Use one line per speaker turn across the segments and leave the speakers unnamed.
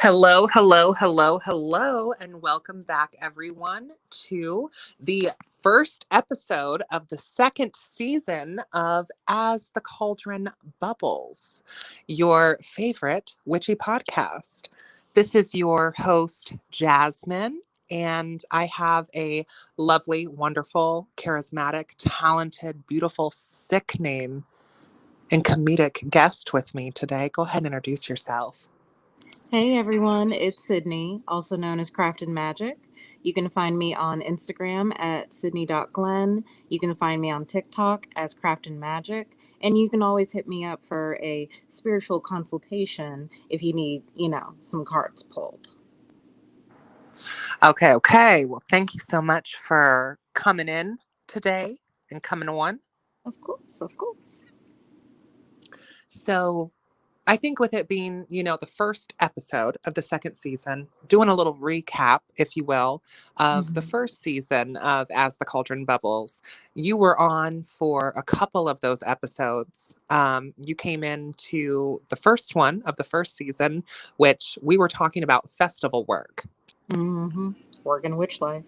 Hello, hello, hello, hello, and welcome back, everyone, to the first episode of the second season of As the Cauldron Bubbles, your favorite witchy podcast. This is your host, Jasmine, and I have a lovely, wonderful, charismatic, talented, beautiful, sick name and comedic guest with me today. Go ahead and introduce yourself.
Hey everyone, it's Sydney, also known as Crafted Magic. You can find me on Instagram at sydney.glenn. You can find me on TikTok as Crafted Magic. And you can always hit me up for a spiritual consultation if you need, some cards pulled.
Okay. Well, thank you so much for coming in today and coming on.
Of course.
So, I think with it being, the first episode of the second season, doing a little recap, if you will, of the first season of As the Cauldron Bubbles, you were on for a couple of those episodes. You came into the first one of the first season, which we were talking about festival work.
Working witch life.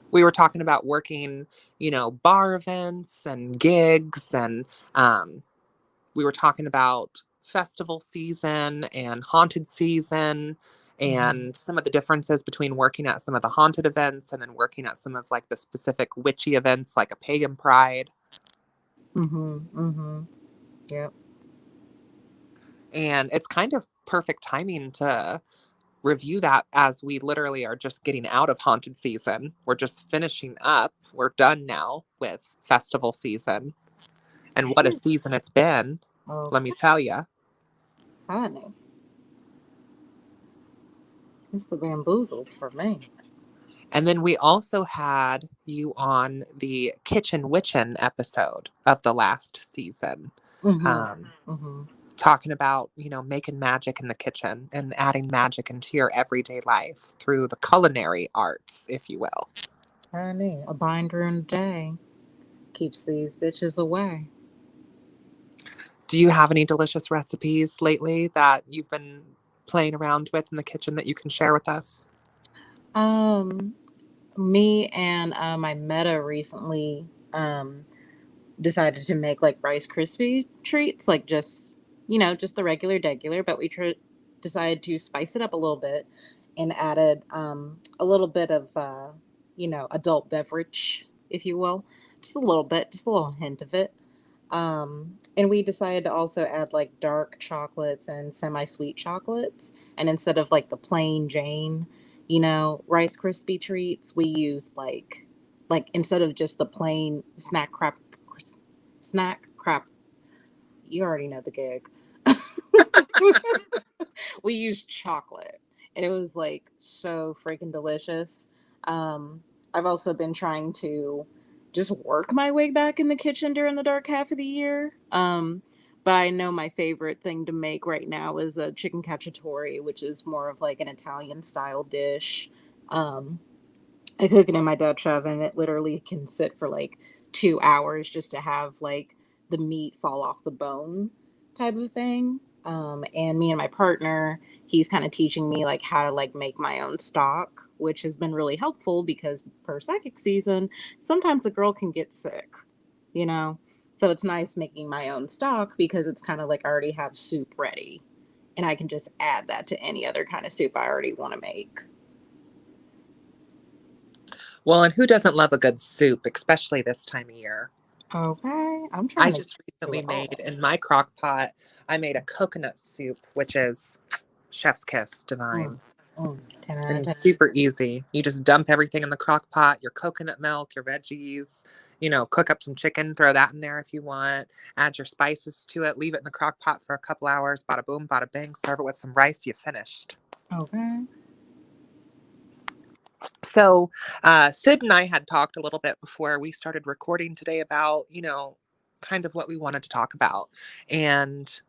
We were talking about working, bar events and gigs, and we were talking about festival season and haunted season and some of the differences between working at some of the haunted events and then working at some of like the specific witchy events like a pagan pride.
Yep.
And it's kind of perfect timing to review that as we literally are just getting out of haunted season. We're just finishing up. We're done now with festival season. And what a season it's been, let me tell you.
Honey. It's the bamboozles for me.
And then we also had you on the Kitchen Witchin' episode of the last season. Talking about, making magic in the kitchen and adding magic into your everyday life through the culinary arts, if you will.
Honey, a binder in a day keeps these bitches away.
Do you have any delicious recipes lately that you've been playing around with in the kitchen that you can share with us?
Me and my meta recently decided to make like Rice Krispie treats, like just the regular, but we decided to spice it up a little bit and added a little bit of adult beverage, if you will, just a little bit, just a little hint of it. And we decided to also add like dark chocolates and semi-sweet chocolates, and instead of like the plain Jane Rice Krispie treats, we used like instead of just the plain snack crap, you already know the gig. We used chocolate, and it was like so freaking delicious. I've also been trying to just work my way back in the kitchen during the dark half of the year. But I know my favorite thing to make right now is a chicken cacciatore, which is more of like an Italian style dish. I cook it in my Dutch oven. It literally can sit for like 2 hours just to have like the meat fall off the bone type of thing. And me and my partner, he's kind of teaching me like how to like make my own stock, which has been really helpful because per psychic season, sometimes a girl can get sick, you know? So it's nice making my own stock because it's kind of like I already have soup ready and I can just add that to any other kind of soup I already want to make.
Well, and who doesn't love a good soup, especially this time of year?
Okay, I'm trying.
I just recently made in my crock pot, I made a coconut soup, which is chef's kiss divine. And it's super easy. You just dump everything in the crock pot, your coconut milk, your veggies, cook up some chicken, throw that in there if you want, add your spices to it, leave it in the crock pot for a couple hours, bada boom, bada bing, serve it with some rice, you finished.
Okay.
So, Sid and I had talked a little bit before we started recording today about, kind of what we wanted to talk about. And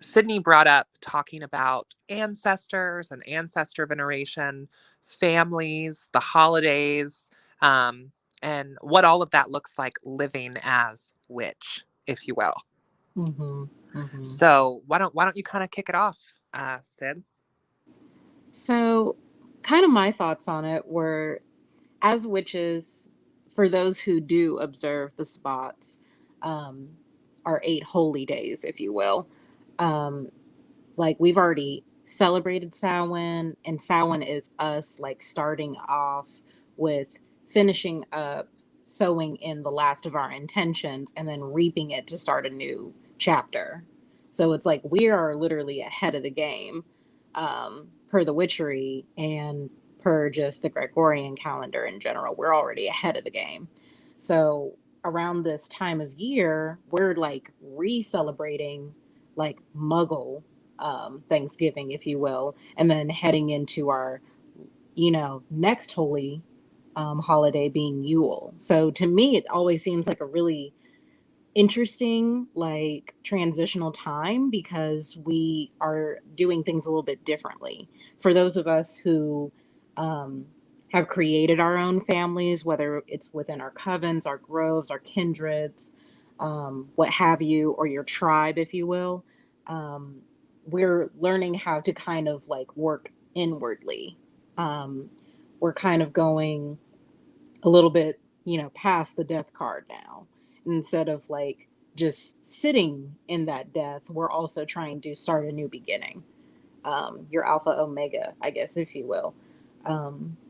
Sydney brought up talking about ancestors and ancestor veneration, families, the holidays, and what all of that looks like living as witch, if you will. So why don't you kind of kick it off Sid?
So, kind of my thoughts on it were, as witches, for those who do observe the spots, um, our 8 holy days, if you will. Um, like we've already celebrated Samhain, and Samhain is us like starting off with finishing up sowing in the last of our intentions and then reaping it to start a new chapter. So it's like we are literally ahead of the game, per the witchery and per just the Gregorian calendar in general. We're already ahead of the game. So around this time of year, we're like re-celebrating like Muggle Thanksgiving, if you will, and then heading into our, next holy holiday being Yule. So to me, it always seems like a really interesting, like transitional time because we are doing things a little bit differently. For those of us who um, have created our own families, whether it's within our covens, our groves, our kindreds, what have you, or your tribe, if you will, um, we're learning how to kind of like work inwardly. Um, we're kind of going a little bit, past the death card now. Instead of like just sitting in that death, we're also trying to start a new beginning. Your alpha omega, I guess, if you will.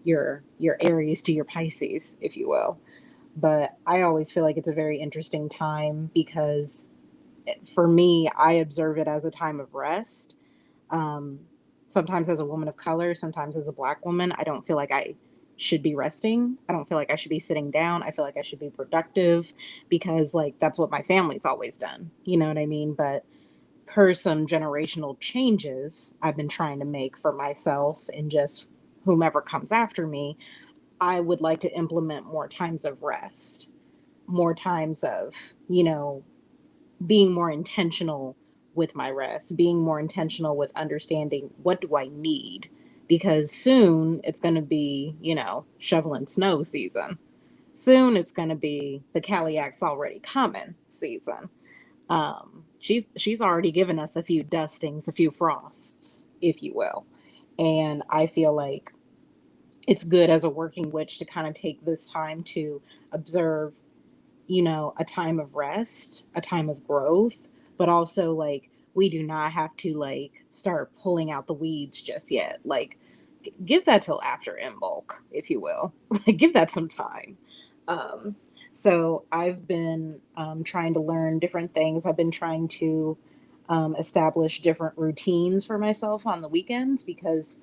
Your Aries to your Pisces, if you will. But I always feel like it's a very interesting time because for me, I observe it as a time of rest. um, Sometimes as a woman of color, sometimes as a black woman, I don't feel like I should be resting. I don't feel like I should be sitting down. I feel like I should be productive because like that's what my family's always done. You know what I mean? But per some generational changes I've been trying to make for myself and just whomever comes after me, I would like to implement more times of rest, more times of, you know, being more intentional with my rest, being more intentional with understanding what do I need, because soon it's going to be, shoveling snow season. Soon it's going to be the Caliac's already coming season. She's already given us a few dustings, a few frosts, if you will. And I feel like it's good as a working witch to kind of take this time to observe, a time of rest, a time of growth, but also like we do not have to like start pulling out the weeds just yet. Like give that till after in bulk, if you will. Like give that some time. Um, so I've been trying to learn different things. I've been trying to establish different routines for myself on the weekends because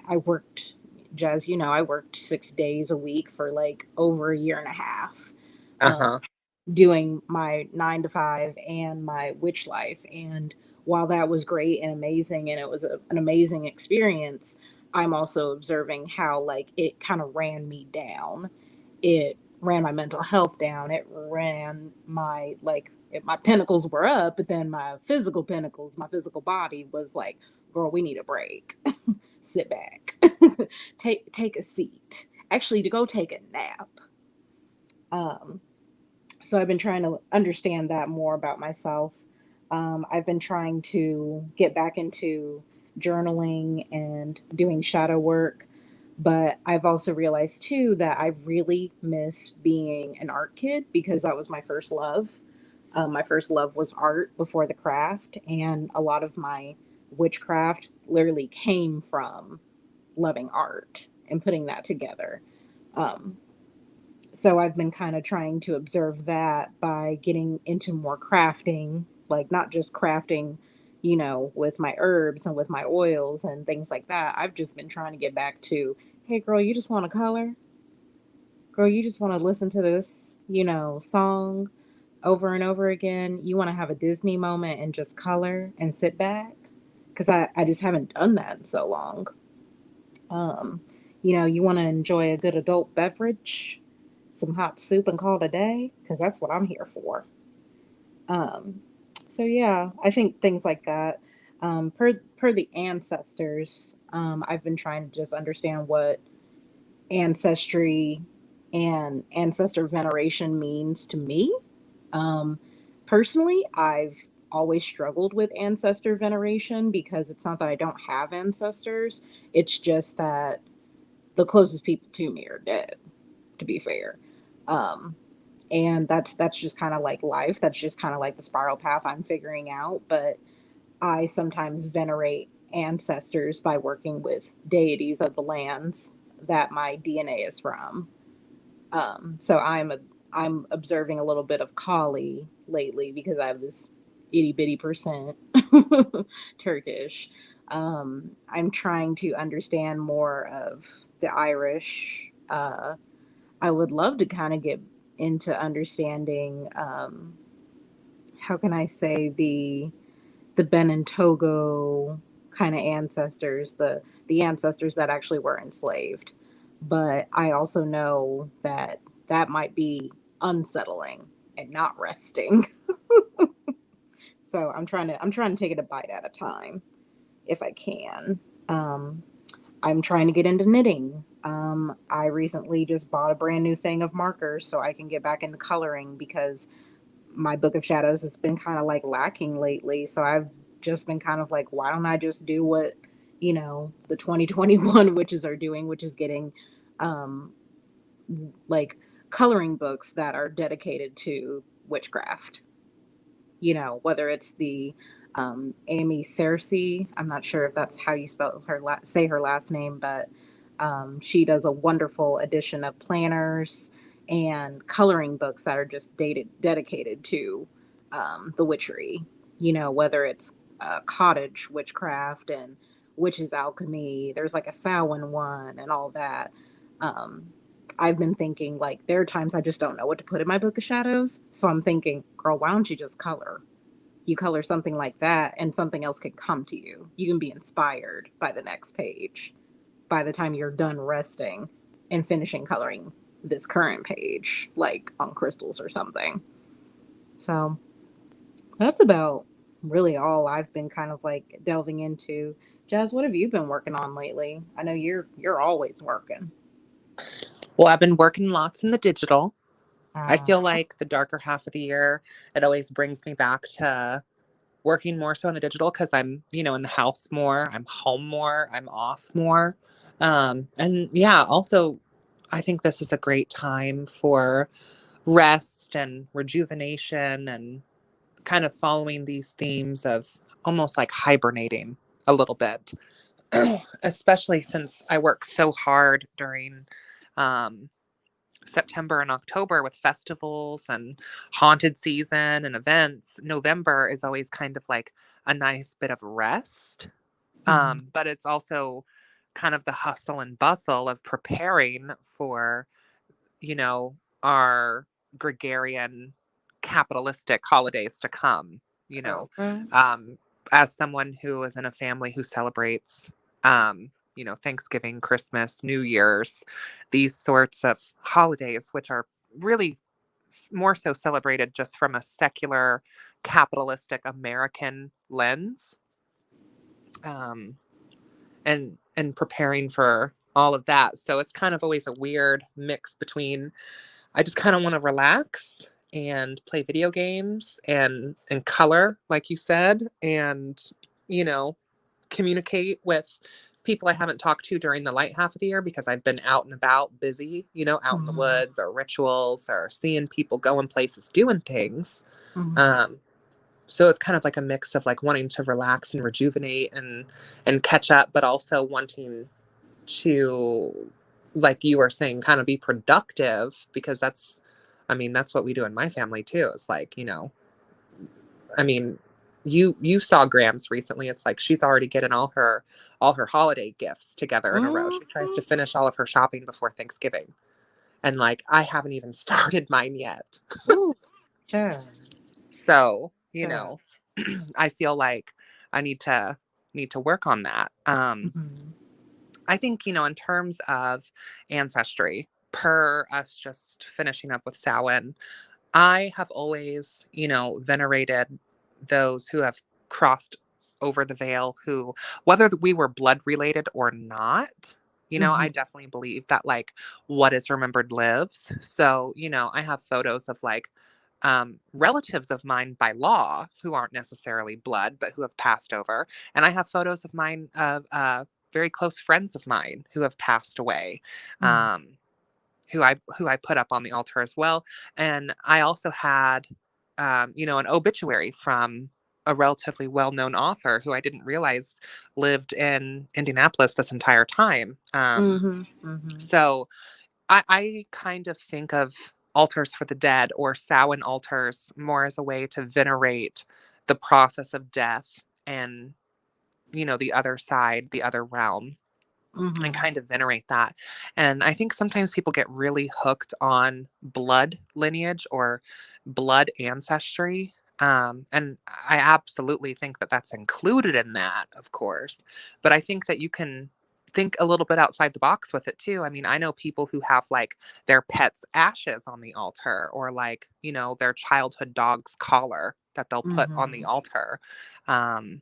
I worked, Jazz, I worked 6 days a week for like over a year and a half, um,
Uh-huh.
doing my 9 to 5 and my witch life. And while that was great and amazing, and it was an amazing experience, I'm also observing how like it kind of ran me down. It ran my mental health down. It ran my like my pinnacles were up, but then my physical pinnacles, my physical body was like, girl, we need a break. Sit back. Take a seat. Actually, to go take a nap. Um, so I've been trying to understand that more about myself. I've been trying to get back into journaling and doing shadow work, but I've also realized too that I really miss being an art kid because that was my first love. My first love was art before the craft, and a lot of my witchcraft literally came from loving art and putting that together. Um, so I've been kind of trying to observe that by getting into more crafting, like not just crafting, with my herbs and with my oils and things like that. I've just been trying to get back to, hey, girl, you just want to color? Girl, you just want to listen to this, song over and over again. You want to have a Disney moment and just color and sit back? Because I just haven't done that in so long. Um, you want to enjoy a good adult beverage, some hot soup, and call it a day, because that's what I'm here for. Um, so yeah, I think things like that. Per the ancestors, I've been trying to just understand what ancestry and ancestor veneration means to me. Um, Personally, I've always struggled with ancestor veneration because it's not that I don't have ancestors. It's just that the closest people to me are dead, to be fair. Um, and that's just kind of like life. That's just kind of like the spiral path I'm figuring out. But I sometimes venerate ancestors by working with deities of the lands that my DNA is from. So I'm observing a little bit of Kali lately because I have this itty bitty percent Turkish. I'm trying to understand more of the Irish. I would love to kind of get into understanding. How can I say the Benin Togo kind of ancestors, the ancestors that actually were enslaved. But I also know that that might be unsettling and not resting. So I'm trying to take it a bite at a time if I can. Um, I'm trying to get into knitting. I recently just bought a brand new thing of markers so I can get back into coloring because my Book of Shadows has been kind of like lacking lately. So I've just been kind of like, why don't I just do what, the 2021 witches are doing, which is getting um, like coloring books that are dedicated to witchcraft. Whether it's the Amy Cersei, I'm not sure if that's how you spell her say her last name, but she does a wonderful edition of planners and coloring books that are just dedicated to the witchery. Whether it's cottage witchcraft and witches alchemy. There's like a Samhain one and all that. Um, I've been thinking like there are times I just don't know what to put in my Book of Shadows. So I'm thinking, girl, why don't you just color? You color something like that and something else can come to you. You can be inspired by the next page by the time you're done resting and finishing coloring this current page, like on crystals or something. So that's about really all I've been kind of like delving into. Jazz, what have you been working on lately? I know you're always working.
Well, I've been working lots in the digital. I
Uh,
feel like the darker half of the year, it always brings me back to working more so in the digital because I'm, in the house more, I'm home more, I'm off more. And yeah, also, I think this is a great time for rest and rejuvenation and kind of following these themes of almost like hibernating a little bit, especially since I work so hard during um, September and October with festivals and haunted season and events. November is always kind of like a nice bit of rest.
mhm,
But it's also kind of the hustle and bustle of preparing for, you know, our gregarian capitalistic holidays to come, you know.
okay.
Um, as someone who is in a family who celebrates Thanksgiving, Christmas, New Year's, these sorts of holidays, which are really more so celebrated just from a secular capitalistic American lens. Um, and preparing for all of that. So it's kind of always a weird mix between I just kind of want to relax and play video games and color like you said and you know communicate with people I haven't talked to during the light half of the year because I've been out and about busy, out in the
Mhm,
woods or rituals or seeing people going places doing things.
mhm,
Um so it's kind of like a mix of like wanting to relax and rejuvenate and catch up but also wanting to like you were saying kind of be productive because that's what we do in my family too. It's like, I mean, you saw Grams recently. It's like she's already getting all her holiday gifts together in a row. She tries
mhm.
to finish all of her shopping before Thanksgiving. And like I haven't even started mine yet.
Ooh, child,
So,
child.
I feel like I need to work on that.
Mhm,
I think, in terms of ancestry, per us just finishing up with Samhain, I have always, venerated those who have crossed over the veil, who, whether we were blood related or not, I
mhm,
definitely believe that, like, what is remembered lives. So, I have photos of, like, relatives of mine by law who aren't necessarily blood, but who have passed over. And I have photos of mine of very close friends of mine who have passed away, who I put up on the altar as well. And I also had, an obituary from a relatively well-known author who I didn't realize lived in Indianapolis this entire time. So I kind of think of altars for the dead or Samhain altars more as a way to venerate the process of death and, the other side, the other realm, and kind of venerate that. And I think sometimes people get really hooked on blood lineage or blood ancestry. And I absolutely think that that's included in that, of course. But I think that you can think a little bit outside the box with it too. I mean, I know people who have like their pet's ashes on the altar, or like, their childhood dog's collar that they'll put on the altar. And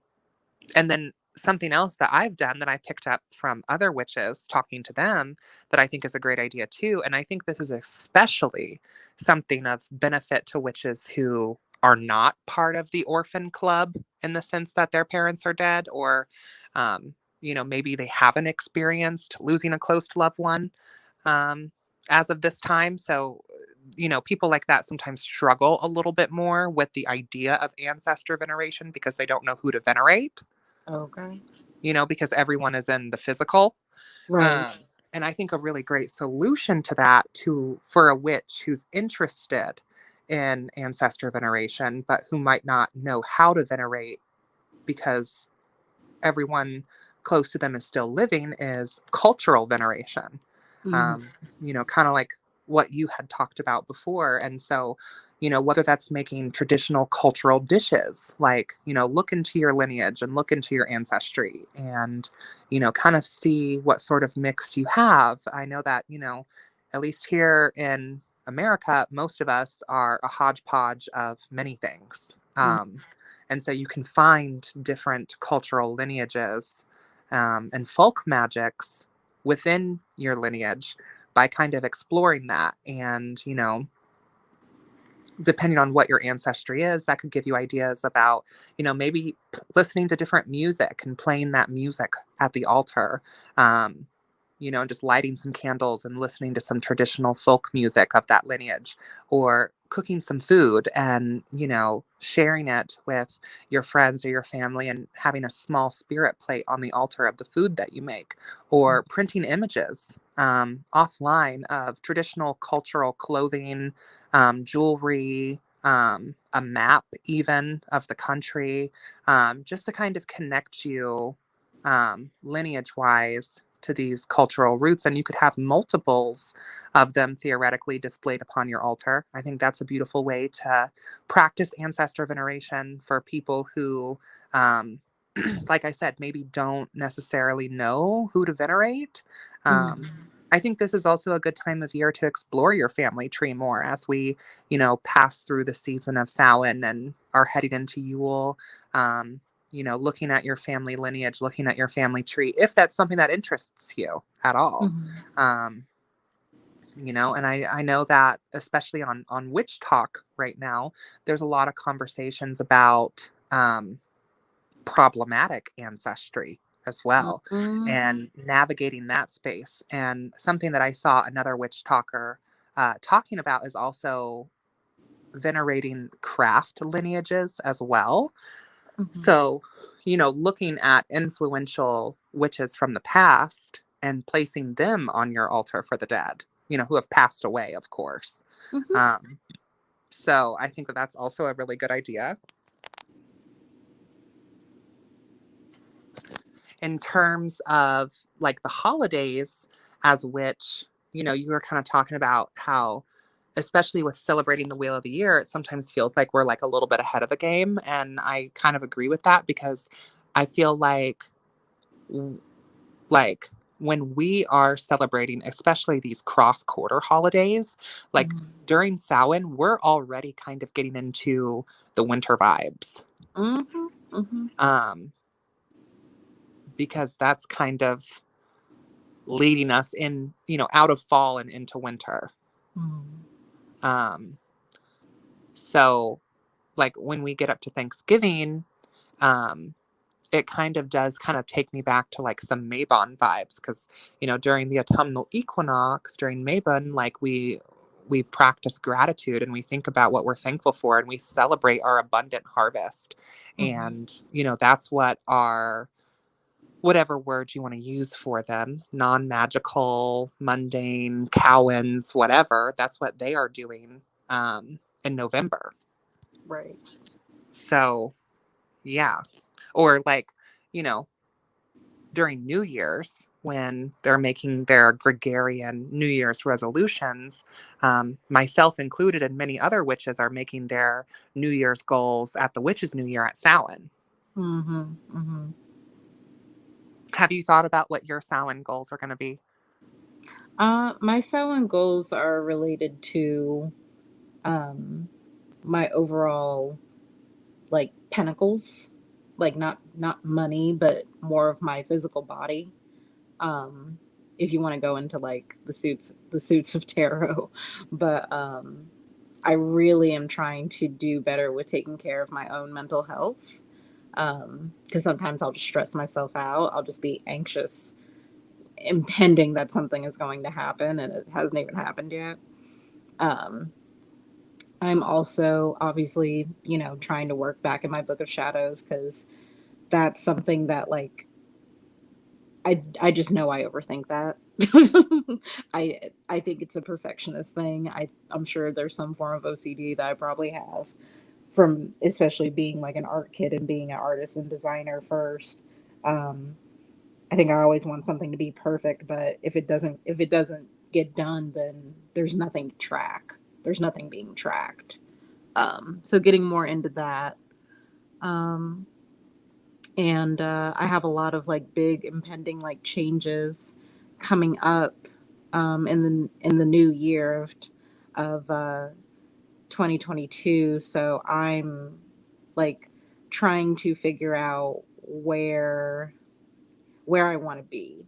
then something else that I've done that I picked up from other witches talking to them that I think is a great idea too. And I think this is especially something of benefit to witches who are not part of the orphan club in the sense that their parents are dead, or, maybe they haven't experienced losing a close loved one as of this time. So, people like that sometimes struggle a little bit more with the idea of ancestor veneration because they don't know who to venerate.
Okay.
Because everyone is in the physical.
Right.
And I think a really great solution to that for a witch who's interested in ancestor veneration, but who might not know how to venerate because everyone close to them is still living, is cultural veneration. Kind of like what you had talked about before. And so, whether that's making traditional cultural dishes, like, look into your lineage and look into your ancestry and, kind of see what sort of mix you have. I know that, at least here in America, most of us are a hodgepodge of many things. And so you can find different cultural lineages and folk magics within your lineage by kind of exploring that. And, depending on what your ancestry is, that could give you ideas about, maybe listening to different music and playing that music at the altar. And just lighting some candles and listening to some traditional folk music of that lineage, or cooking some food and, sharing it with your friends or your family and having a small spirit plate on the altar of the food that you make, or printing images offline of traditional cultural clothing, jewelry, a map even of the country, just to kind of connect you lineage wise to these cultural roots. And you could have multiples of them theoretically displayed upon your altar. I think that's a beautiful way to practice ancestor veneration for people who, like I said, maybe don't necessarily know who to venerate. I think this is also a good time of year to explore your family tree more as we, pass through the season of Samhain and are heading into Yule. Looking at your family lineage, looking at your family tree, if that's something that interests you at all. And I know that especially on Witch Talk right now, there's a lot of conversations about problematic ancestry as well, and navigating that space. And something that I saw another witch talker talking about is also venerating craft lineages as well. So, looking at influential witches from the past and placing them on your altar for the dead, who have passed away, of course. So I think that that's also a really good idea. In terms of like the holidays, as which, you were kind of talking about how, especially with celebrating the Wheel of the Year, it sometimes feels like we're like a little bit ahead of the game. And I kind of agree with that because I feel like when we are celebrating, especially these cross-quarter holidays, like during Samhain, we're already kind of getting into the winter vibes. Because that's kind of leading us in, out of fall and into winter. So, like, when we get up to Thanksgiving, um, it kind of does kind of take me back to like some Mabon vibes because, during the autumnal equinox, during Mabon, like we practice gratitude and we think about what we're thankful for and we celebrate our abundant harvest.
Mm-hmm.
And, that's what our whatever words you want to use for them, non-magical, mundane, cowens, whatever, that's what they are doing in November.
Right.
So, yeah. Or like, you know, during New Year's when they're making their Gregorian New Year's resolutions, myself included, and many other witches are making their New Year's goals at the Witches' New Year at Samhain.
Mm-hmm. Mm-hmm.
Have you thought about what your Samhain goals are going to be?
My Samhain goals are related to um my overall like pentacles, like not money, but more of my physical body. Um, if you want to go into like the suits of tarot, but I really am trying to do better with taking care of my own mental health. Because sometimes I'll just stress myself out. I'll just be anxious, impending that something is going to happen, and it hasn't even happened yet. Um, I'm also obviously, trying to work back in my book of shadows because that's something that like I just know I overthink that. I think it's a perfectionist thing. I'm sure there's some form of OCD that I probably have from especially being like an art kid and being an artist and designer first. Um, I think I always want something to be perfect, but if it doesn't get done, then there's nothing to track. There's nothing being tracked. So getting more into that. Um, and I have a lot of like big impending like changes coming up in the new year of 2022. So I'm like trying to figure out where I want to be.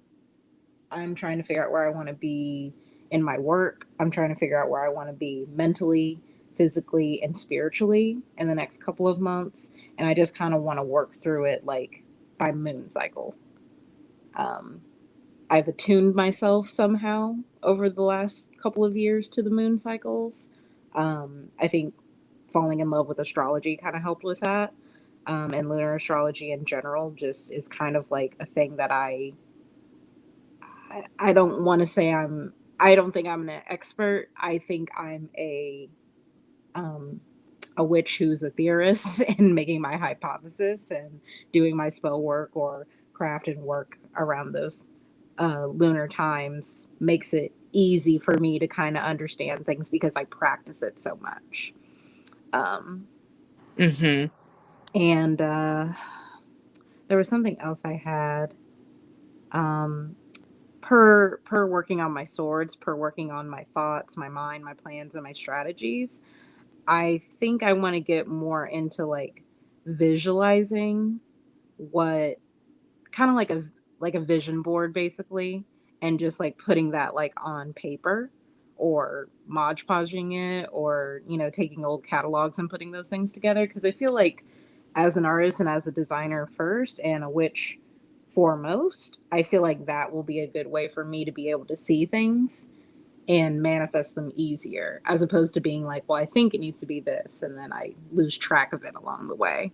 I'm trying to figure out where I want to be in my work. I'm trying to figure out where I want to be mentally, physically, and spiritually in the next couple of months. And I just kind of want to work through it like by moon cycle. Um, I've attuned myself somehow over the last couple of years to the moon cycles. I think falling in love with astrology kind of helped with that. And lunar astrology in general just is kind of like a thing that I don't want to say I don't think I'm an expert. I think I'm um, a witch who's a theorist and making my hypothesis and doing my spell work or craft and work around those lunar times makes it easy for me to kind of understand things because I practice it so much. Um,
Mm-hmm.
and there was something else I had. Um, per working on my swords, per working on my thoughts, my mind, my plans, and my strategies, I think I want to get more into like visualizing what kind of like a vision board basically, and just like putting that like on paper or Mod Podging it, or taking old catalogs and putting those things together, because I feel like as an artist and as a designer first and a witch foremost, I feel like that will be a good way for me to be able to see things and manifest them easier, as opposed to being like, well, I think it needs to be this, and then I lose track of it along the way.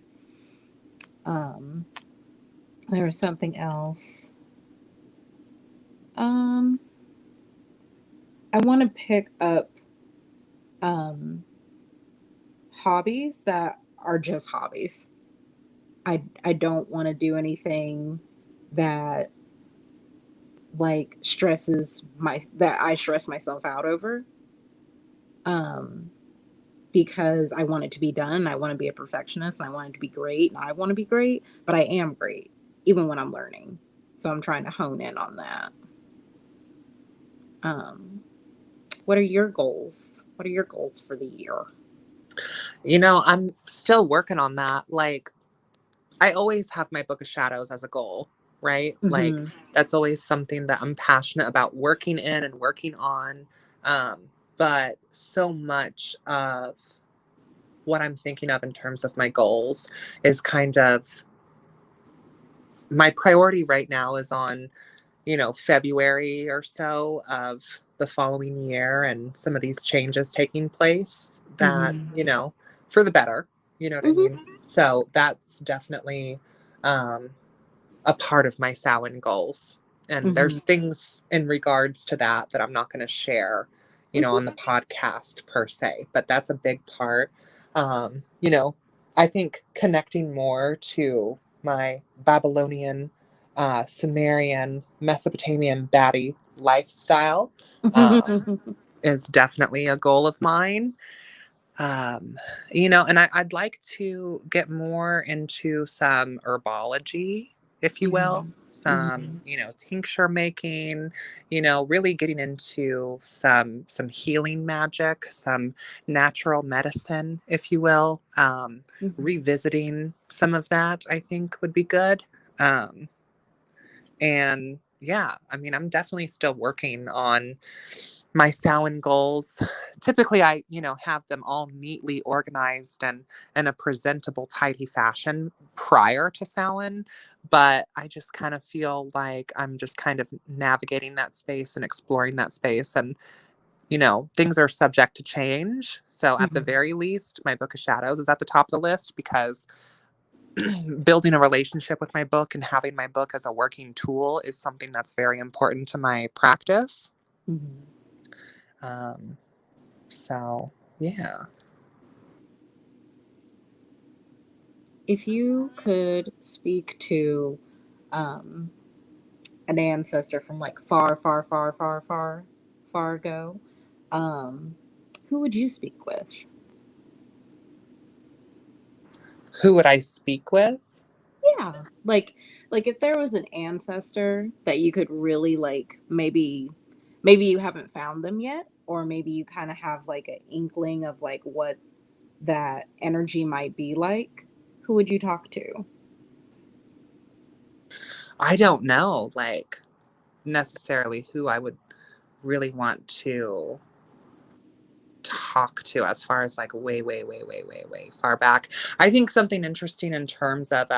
um there was something else. um I want to pick up um hobbies that are just hobbies. I don't want to do anything that like stresses my that I stress myself out over. um because I want it to be done. I want to be a perfectionist and I want it to be great and I want to be great, but I am great even when I'm learning. So I'm trying to hone in on that. Um, what are your goals? What are your goals for the year?
I'm still working on that. Like, I always have my Book of Shadows as a goal, right? Like,
Mm-hmm.
that's always something that I'm passionate about working in and working on. But so much of what I'm thinking of in terms of my goals is kind of my priority right now is on, February or so of the following year and some of these changes taking place that,
Mm-hmm.
for the better, you know what I
Mm-hmm.
mean? So that's definitely um, a part of my Samhain goals. And
Mm-hmm.
there's things in regards to that I'm not going to share, on the podcast per se, but that's a big part. I think connecting more to my Babylonian, Sumerian, Mesopotamian baddie lifestyle
Mm-hmm.
is definitely a goal of mine. um, and I'd like to get more into some herbology, if you will, some,
Mm-hmm.
tincture making, really getting into some healing magic, some natural medicine, if you will.
Mm-hmm.
Revisiting some of that, I think, would be good. Um, and yeah, I mean, I'm definitely still working on my Samhain goals. Typically, I, have them all neatly organized and in a presentable, tidy fashion prior to Samhain. But I just kind of feel like I'm just kind of navigating that space and exploring that space. And, things are subject to change. So at the
Mm-hmm.
very least, my Book of Shadows is at the top of the list because building a relationship with my book and having my book as a working tool is something that's very important to my practice.
Mm-hmm.
Um, so, yeah.
If you could speak to um, an ancestor from like far, far, far, far, far, far ago, um, who would you speak with?
Who would I speak with?
Yeah, like if there was an ancestor that you could really like, maybe you haven't found them yet, or maybe you kind of have like an inkling of like what that energy might be like. Who would you talk to?
I don't know, like, necessarily who I would really want to talk to as far as like way, way, way, way, way, way far back. I think something interesting in terms of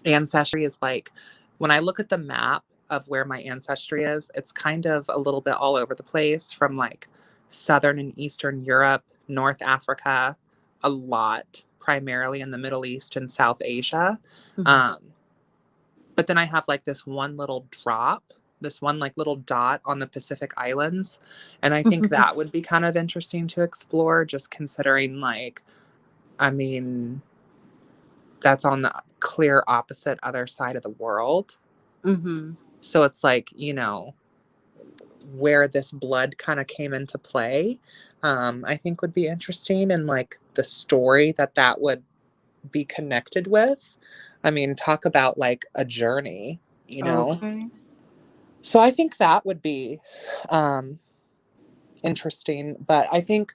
ancestry is like when I look at the map of where my ancestry is, it's kind of a little bit all over the place from like Southern and Eastern Europe, North Africa, a lot, primarily in the Middle East and South Asia.
Mm-hmm.
Um, but then I have like this one little drop, this one like little dot on the Pacific Islands. And I think that would be kind of interesting to explore, just considering like, I mean, that's on the clear opposite other side of the world.
Mm-hmm.
So it's like, where this blood kind of came into play, I think would be interesting. And like the story that would be connected with. I mean, talk about like a journey, you know?
Okay.
So I think that would be um, interesting. But I think,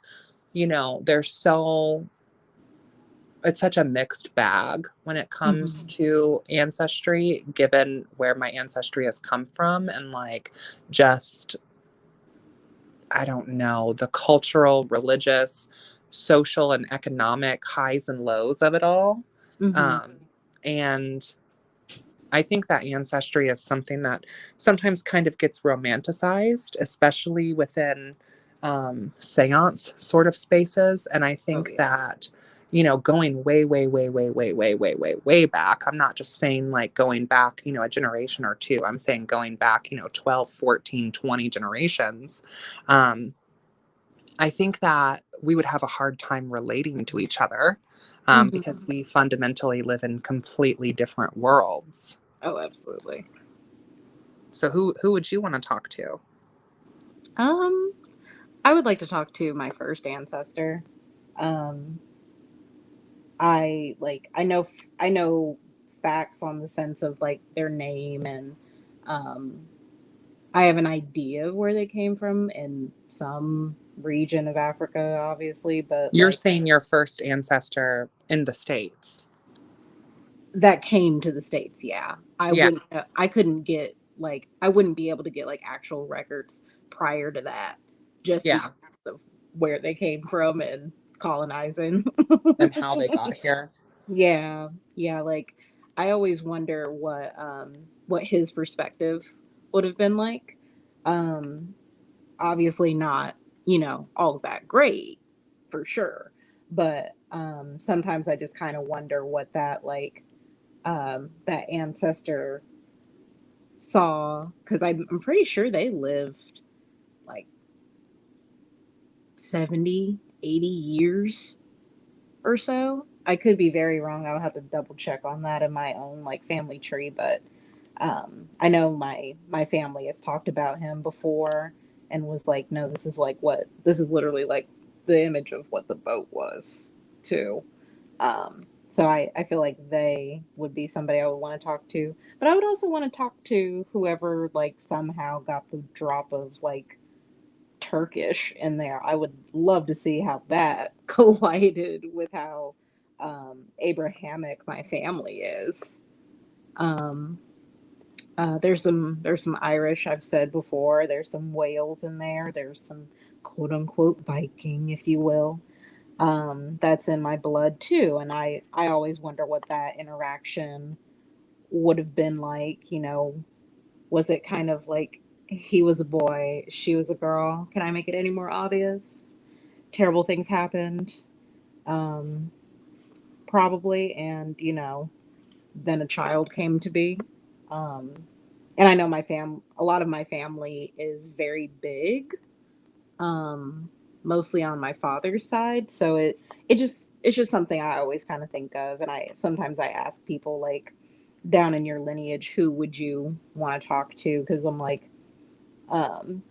there's it's such a mixed bag when it comes
Mm-hmm.
to ancestry, given where my ancestry has come from and like just, I don't know, the cultural, religious, social, and economic highs and lows of it all.
Mm-hmm.
Um, and I think that ancestry is something that sometimes kind of gets romanticized, especially within seance sort of spaces. And I
Oh
think
yeah.
that, going way, way, way, way, way, way, way, way, way back, I'm not just saying like going back, a generation or two. I'm saying going back, 12, 14, 20 generations. Um, I think that we would have a hard time relating to each other
Mm-hmm.
because we fundamentally live in completely different worlds.
Oh, absolutely.
So who would you want to talk to?
Um, I would like to talk to my first ancestor. Um, I know facts on the sense of like their name, and um I have an idea of where they came from in some region of Africa, obviously, but
You're
like
saying your first ancestor in the States.
that came to the States, yeah.
Yeah.
I couldn't get like I wouldn't be able to get like actual records prior to that just because
Yeah.
of where they came from and colonizing.
and how they got here.
Yeah, yeah. Like I always wonder what his perspective would have been like. Um, Obviously not, all of that great for sure. But sometimes I just kind of wonder what that like that ancestor saw because I'm pretty sure they lived like 70, 80 years or so. I could be very wrong. I'll have to double check on that in my own like family tree, but I know my family has talked about him before and was like, no, this is like what this is literally like the image of what the boat was too. So I feel like they would be somebody I would want to talk to, but I would also want to talk to whoever like somehow got the drop of like Turkish in there. I would love to see how that collided with how Abrahamic my family is. Um, there's some Irish I've said before. There's some Wales in there. There's some quote unquote Viking, if you will. That's in my blood too, and I always wonder what that interaction would have been like. Was it kind of like he was a boy, she was a girl? Can I make it any more obvious? Terrible things happened, um, probably, and then a child came to be. Um, and I know a lot of my family is very big, um, mostly on my father's side. So it's just something I always kind of think of, and I sometimes I ask people like down in your lineage, who would you want to talk to? Because I'm like, um,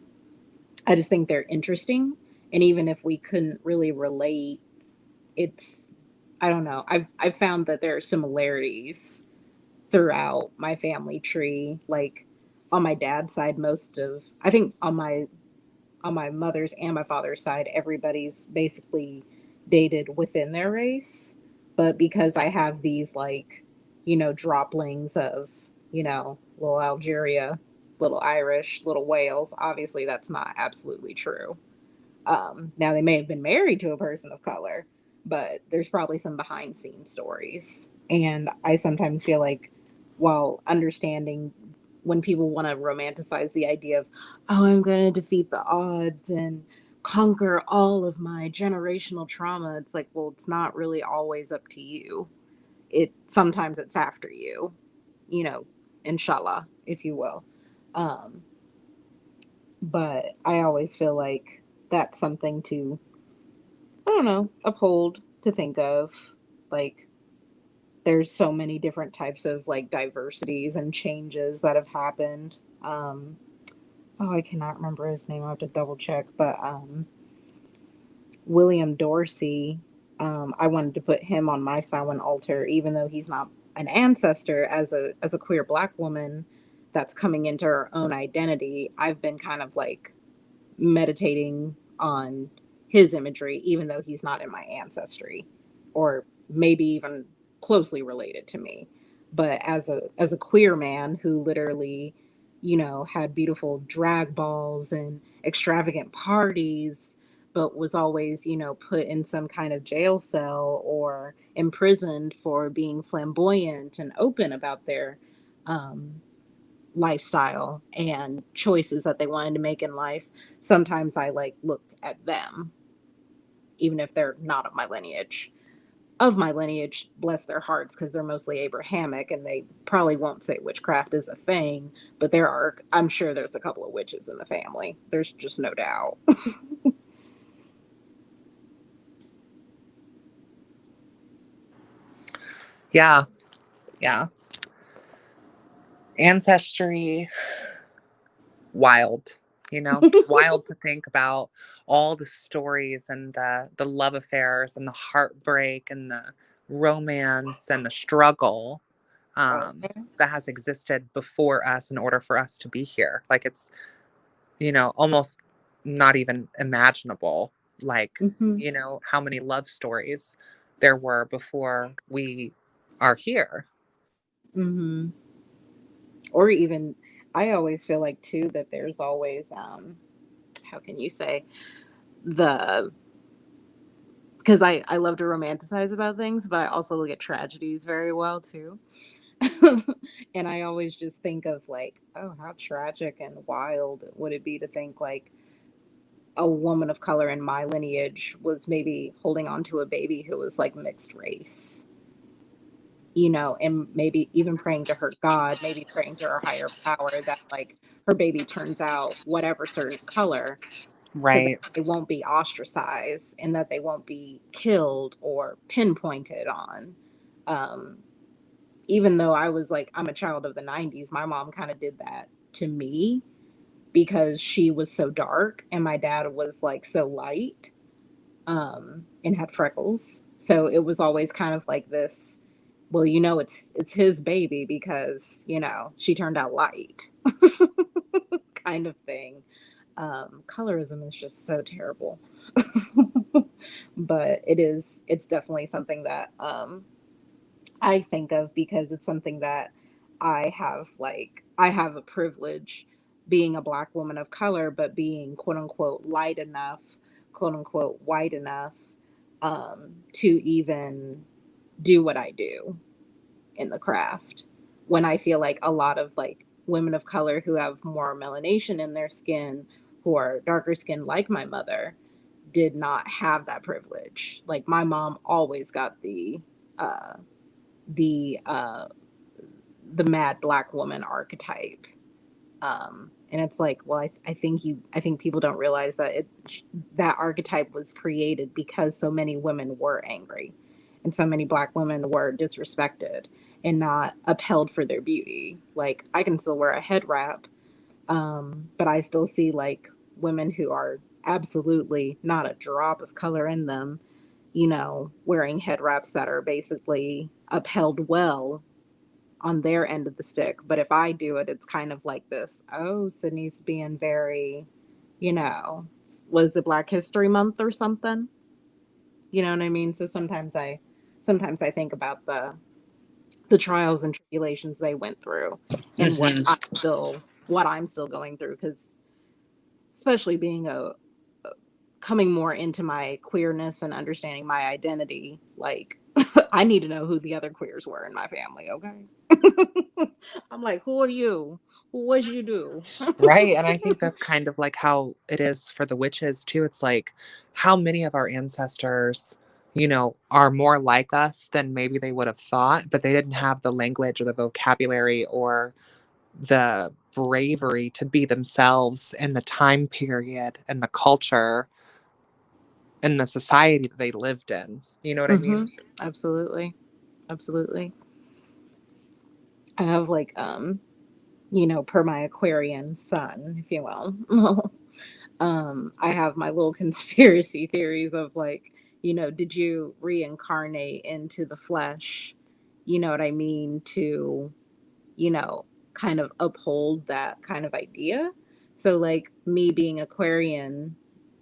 I just think they're interesting, and even if we couldn't really relate, it's I don't know. I've found that there are similarities throughout my family tree. Like on my dad's side, I think on my mother's and my father's side, everybody's basically dated within their race. But because I have these like, droplings of, little Algeria, little Irish, little Wales, obviously that's not absolutely true. Now they may have been married to a person of color, but there's probably some behind scene stories. And I sometimes feel like while understanding when people want to romanticize the idea of, oh, I'm going to defeat the odds and conquer all of my generational trauma, it's like, well, it's not really always up to you. Sometimes it's after you, you know, inshallah, if you will. Um, but I always feel like that's something to, I don't know, uphold, to think of. Like, there's so many different types of like diversities and changes that have happened. Oh, I cannot remember his name. I have to double check. But William Dorsey, I wanted to put him on my silent altar, even though he's not an ancestor. As a queer Black woman that's coming into her own identity, I've been kind of like meditating on his imagery, even though he's not in my ancestry, or maybe even closely related to me. But as a queer man who literally, had beautiful drag balls and extravagant parties, but was always, put in some kind of jail cell or imprisoned for being flamboyant and open about their um, lifestyle and choices that they wanted to make in life. Sometimes I like look at them, even if they're not of my lineage, bless their hearts, because they're mostly Abrahamic and they probably won't say witchcraft is a thing, but I'm sure there's a couple of witches in the family. There's just no doubt.
Yeah, yeah. Ancestry, wild, wild to think about all the stories and the love affairs and the heartbreak and the romance and the struggle
Okay.
that has existed before us in order for us to be here. Like it's, almost not even imaginable. Like,
Hmm.
how many love stories there were before we are here.
Hmm. Or even, I always feel like too that there's always how can you say, the because I love to romanticize about things, but I also look at tragedies very well too. And I always just think of like, oh, how tragic and wild would it be to think like a woman of color in my lineage was maybe holding on to a baby who was like mixed race, and maybe even praying to her God, maybe praying to her higher power that like her baby turns out whatever certain color so that
Right.
they won't be ostracized and that they won't be killed or pinpointed on. Um, Even though I was like, I'm a child of the 90s, my mom kind of did that to me because she was so dark and my dad was like so light, and had freckles. So it was always kind of like this, well, it's his baby because, she turned out light kind of thing. Colorism is just so terrible. But it's definitely something that I think of because it's something that I have a privilege being a black woman of color, but being quote unquote light enough, quote unquote white enough, to even do what I do in the craft. When I feel like a lot of like women of color who have more melanation in their skin, who are darker skinned like my mother, did not have that privilege. Like my mom always got uh the uh the mad black woman archetype. And it's like, well, I think people don't realize that that archetype was created because so many women were angry and so many black women were disrespected and not upheld for their beauty. Like I can still wear a head wrap, but I still see like women who are absolutely not a drop of color in them, wearing head wraps that are basically upheld well on their end of the stick. But if I do it, it's kind of like this, oh, Sydney's being very, you know, was it Black History Month or something? You know what I mean? So sometimes I think about the trials and tribulations they went through and
Hmm.
what I'm still going through because especially being a coming more into my queerness and understanding my identity, like I need to know who the other queers were in my family, okay? I'm like, who are you? What you do?
Right. And I think that's kind of like how it is for the witches too. It's like how many of our ancestors, are more like us than maybe they would have thought, but they didn't have the language or the vocabulary or the bravery to be themselves in the time period and the culture and the society that they lived in. You know what I
Mm-hmm.
mean?
Absolutely. Absolutely. I have like per my Aquarian sun, if you will. I have my little conspiracy theories of like, did you reincarnate into the flesh? You know what I mean? To, you know, kind of uphold that kind of idea. So, like, me being Aquarian,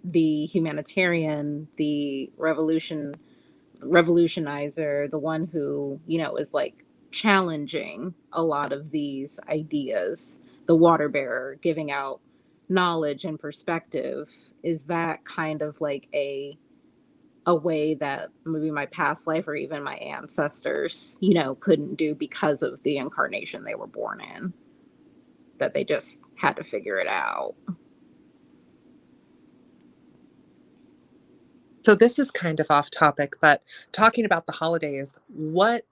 the humanitarian, the revolutionizer, the one who, is like challenging a lot of these ideas, the water bearer, giving out knowledge and perspective, is that kind of like a way that maybe my past life or even my ancestors, couldn't do because of the incarnation they were born in, that they just had to figure it out.
So this is kind of off topic, but talking about the holidays, what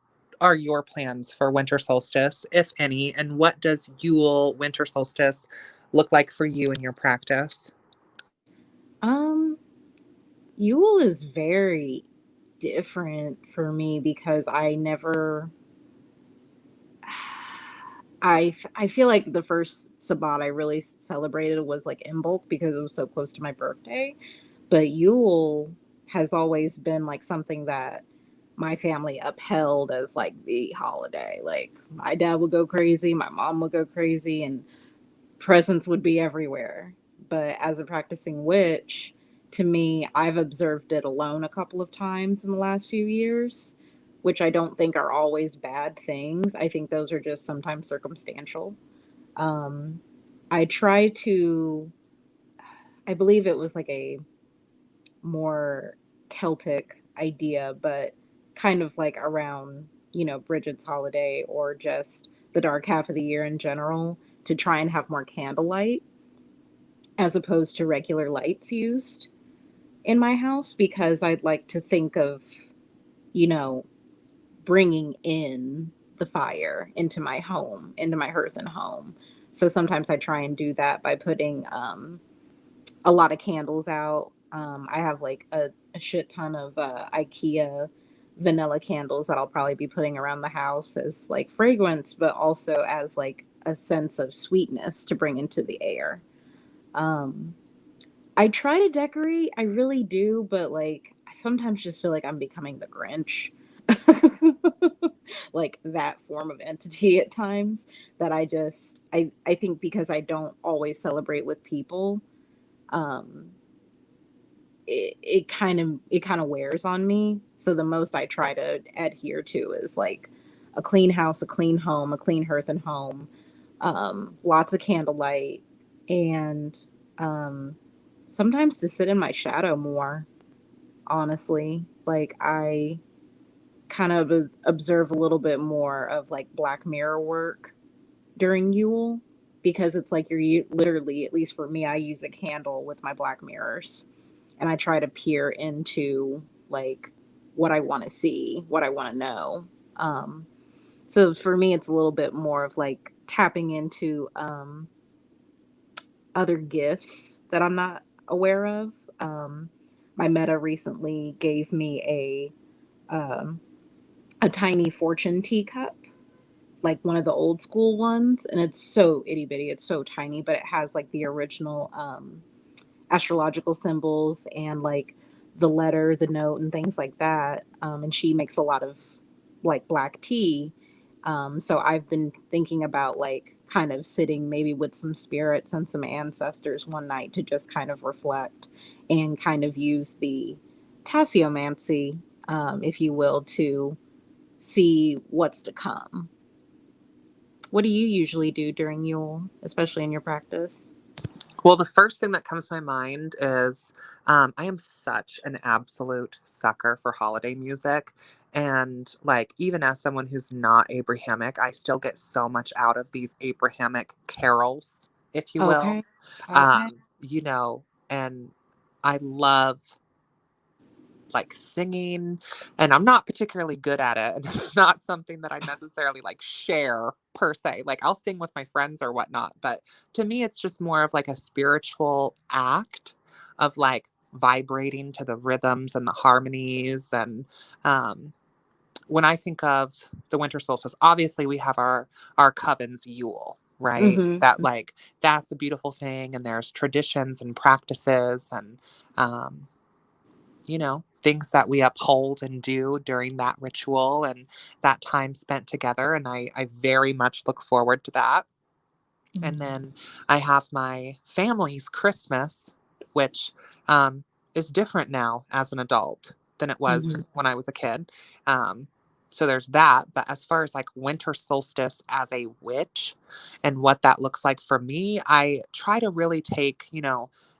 are your plans for winter solstice, if any, and what does Yule winter solstice look like for you in your practice?
Um, Yule is very different for me because I feel like the first Sabbat I really celebrated was like Imbolc because it was so close to my birthday. But Yule has always been like something that my family upheld as like the holiday. Like my dad would go crazy, my mom would go crazy, and presents would be everywhere. But as a practicing witch, to me, I've observed it alone a couple of times in the last few years, which I don't think are always bad things. I think those are just sometimes circumstantial. Um, I try to, I believe it was like a more Celtic idea, but kind of like around, Bridget's holiday or just the dark half of the year in general, to try and have more candlelight as opposed to regular lights used in my house, because I'd like to think of, you know, bringing in the fire into my home, into my hearth and home. So sometimes I try and do that by putting a lot of candles out. I have like a shit ton of IKEA vanilla candles that I'll probably be putting around the house as like fragrance, but also as like a sense of sweetness to bring into the air. Um, I try to decorate, I really do, but like I sometimes just feel like I'm becoming the Grinch. Like that form of entity at times, that I think because I don't always celebrate with people, um it kind of wears on me. So the most I try to adhere to is like a clean house, a clean home, a clean hearth and home, lots of candlelight, and um, sometimes to sit in my shadow more. Honestly, like I kind of observe a little bit more of like Black Mirror work during Yule, because it's like literally, at least for me, I use a candle with my Black Mirrors, and I try to peer into like what I want to see, what I want to know. Um, so for me, it's a little bit more of like tapping into other gifts that I'm not aware of. Um, my Meta recently gave me a tiny fortune teacup, like one of the old school ones, and it's so itty bitty. It's so tiny, but it has like the original astrological symbols and like the letter, the note, and things like that. And she makes a lot of like black tea. So I've been thinking about like kind of sitting maybe with some spirits and some ancestors one night to just kind of reflect and kind of use the tasseomancy, if you will, to see what's to come. What do you usually do during Yule, especially in your practice?
Well, the first thing that comes to my mind is I am such an absolute sucker for holiday music. And like, even as someone who's not Abrahamic, I still get so much out of these Abrahamic carols, if you will.
Okay. Okay.
You know, and I love like singing, and I'm not particularly good at it, and it's not something that I necessarily like share per se. Like I'll sing with my friends or whatnot, but to me it's just more of like a spiritual act of like vibrating to the rhythms and the harmonies. And um when I think of the winter solstice, obviously we have our covens Yule, right? That
Mm-hmm.
like that's a beautiful thing, and there's traditions and practices and um things that we uphold and do during that ritual and that time spent together. And I very much look forward to that. And then I have my family's Christmas, which um, is different now as an adult than it
Mm-hmm.
was when I was a kid. Um, so there's that. But as far as like winter solstice as a witch and what that looks like for me, I try to really take,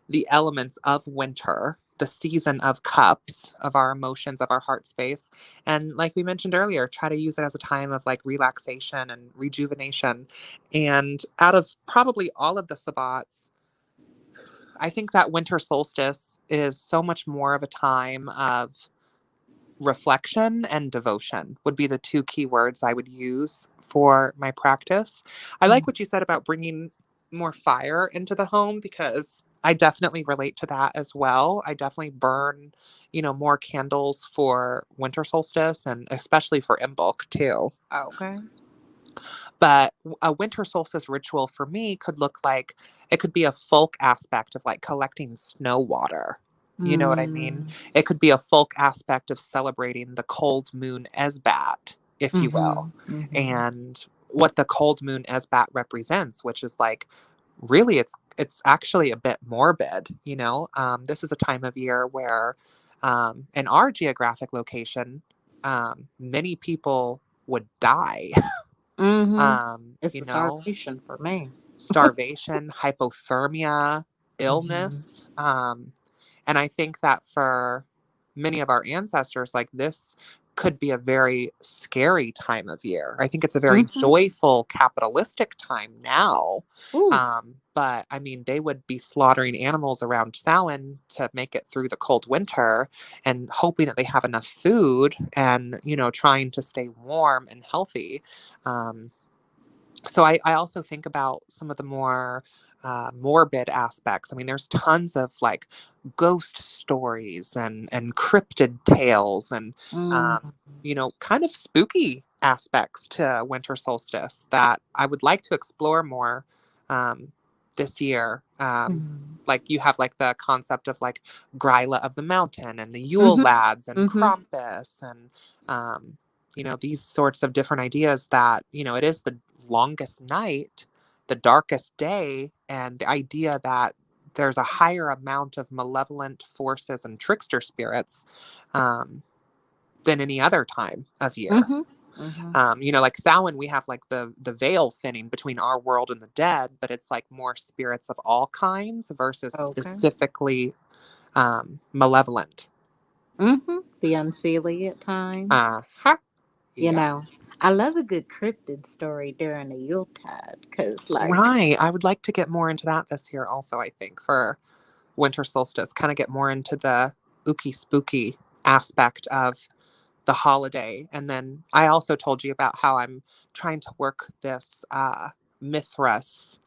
the elements of winter, the season of cups, of our emotions, of our heart space. And like we mentioned earlier, try to use it as a time of like relaxation and rejuvenation. And out of probably all of the sabbats, I think that winter solstice is so much more of a time of reflection and devotion, would be the two key words I would use for my practice. I like what you said about bringing more fire into the home, because I definitely relate to that as well. I definitely burn, more candles for winter solstice, and especially for Imbolc too.
Okay.
But a winter solstice ritual for me could look like, it could be a folk aspect of like collecting snow water. You know what I mean?
Mm.
It could be a folk aspect of celebrating the cold moon Esbat, if you will,
Mhm. Mhm.
and what the cold moon Esbat represents, which is like really it's actually a bit morbid. This is a time of year where in our geographic location, many people would die.
Mhm.
um,
It's
you
the
know,
starvation for me.
starvation, hypothermia,
Mhm.
illness. And I think that for many of our ancestors, like this could be a very scary time of year. I think it's a very joyful capitalistic time now.
Ooh.
But I mean, they would be slaughtering animals around Samhain to make it through the cold winter and hoping that they have enough food and, you know, trying to stay warm and healthy. So I also think about some of the more morbid aspects. I mean, there's tons of like ghost stories and cryptid tales and, you know, kind of spooky aspects to winter solstice that I would like to explore more this year. Like you have like the concept of like Gryla of the Mountain and the Yule Lads and Krampus and, you know, these sorts of different ideas that, you know, it is the longest night, the darkest day, and the idea that there's a higher amount of malevolent forces and trickster spirits than any other time of year. You know, like Samhain, we have like the veil thinning between our world and the dead, but it's like more spirits of all kinds versus specifically malevolent.
The unseelie at times.
Uh-huh.
You know, I love a good cryptid story during the Yuletide because, like,
right. I would like to get more into that this year also, I think, for winter solstice, kind of get more into the ooky spooky aspect of the holiday. And then I also told you about how I'm trying to work this Mithras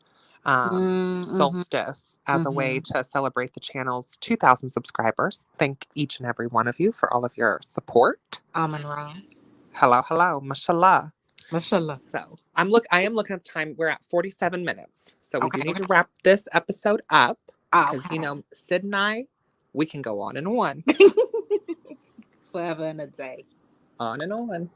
solstice as a way to celebrate the channel's 2,000 subscribers. Thank each and every one of you for all of your support.
Amen Ra.
Hello, hello, mashallah.
Mashallah.
So I am looking at the time. We're at 47 minutes. So we do need to wrap this episode up. Because, you know, Sid and I, we can go on and on.
Forever and a day.
On and on.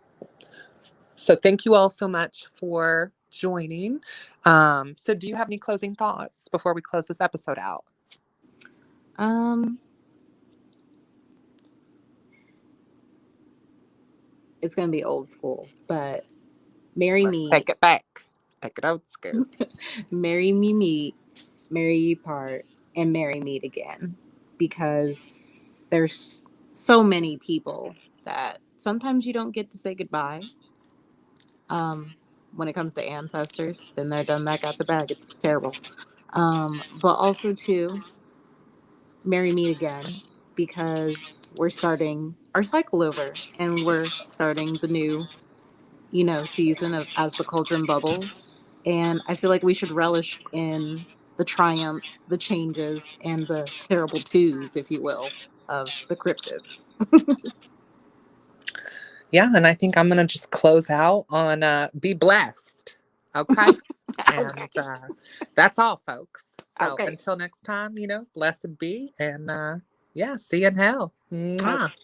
So thank you all so much for joining. So do you have any closing thoughts before we close this episode out?
It's going to be old school, but marry me.
Take it back. Take it old school.
Marry me meet, marry ye part, and marry meet again. Because there's so many people that sometimes you don't get to say goodbye. When it comes to ancestors, been there, done that, got the bag. It's terrible. But also too, marry meet again, because we're starting our cycle over and we're starting the new, you know, season of As the Cauldron Bubbles. And I feel like we should relish in the triumph, the changes, and the terrible twos, if you will, of the cryptids.
Yeah, and I think I'm going to just close out on be blessed. Okay? And that's all, folks. So until next time, you know, blessed be. And yeah, see you in hell. Mwah.